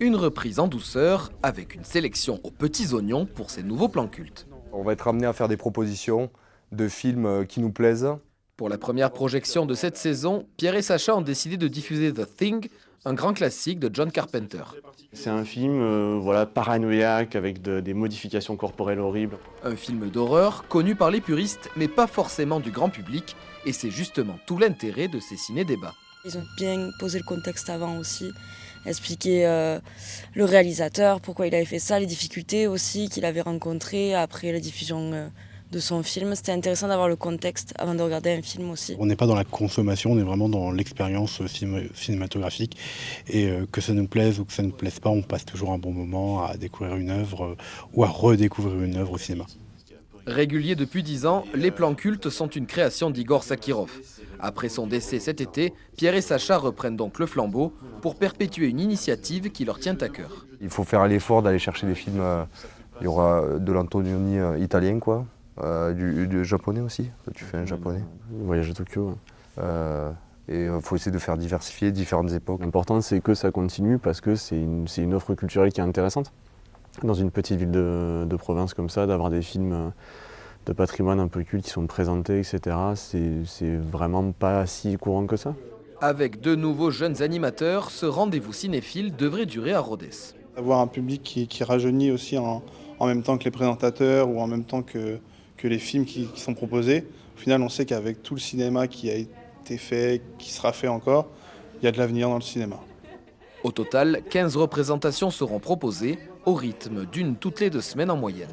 Une reprise en douceur avec une sélection aux petits oignons pour ces nouveaux plans cultes. On va être amené à faire des propositions de films qui nous plaisent. Pour la première projection de cette saison, Pierre et Sacha ont décidé de diffuser The Thing, un grand classique de John Carpenter. C'est un film paranoïaque avec des modifications corporelles horribles. Un film d'horreur connu par les puristes mais pas forcément du grand public, et c'est justement tout l'intérêt de ces ciné-débats. Ils ont bien posé le contexte avant aussi, expliquer le réalisateur, pourquoi il avait fait ça, les difficultés aussi qu'il avait rencontrées après la diffusion de son film. C'était intéressant d'avoir le contexte avant de regarder un film aussi. On n'est pas dans la consommation, on est vraiment dans l'expérience cinématographique. Et que ça nous plaise ou que ça ne nous plaise pas, on passe toujours un bon moment à découvrir une œuvre ou à redécouvrir une œuvre au cinéma. Réguliers depuis 10 ans, les plans cultes sont une création d'Igor Sakirov. Après son décès cet été, Pierre et Sacha reprennent donc le flambeau pour perpétuer une initiative qui leur tient à cœur. Il faut faire l'effort d'aller chercher des films. Il y aura de l'Antonioni italien, quoi. Du japonais aussi. Tu fais un japonais. Le voyage à Tokyo. Et il faut essayer de faire diversifier différentes époques. L'important, c'est que ça continue parce que c'est une offre culturelle qui est intéressante. Dans une petite ville de province comme ça, d'avoir des films de patrimoine un peu culte qui sont présentés, etc., c'est vraiment pas si courant que ça. Avec deux nouveaux jeunes animateurs, ce rendez-vous cinéphile devrait durer à Rhodes. Avoir un public qui rajeunit aussi en même temps que les présentateurs ou en même temps que les films qui sont proposés. Au final, on sait qu'avec tout le cinéma qui a été fait, qui sera fait encore, il y a de l'avenir dans le cinéma. Au total, 15 représentations seront proposées, au rythme d'une toutes les 2 semaines en moyenne.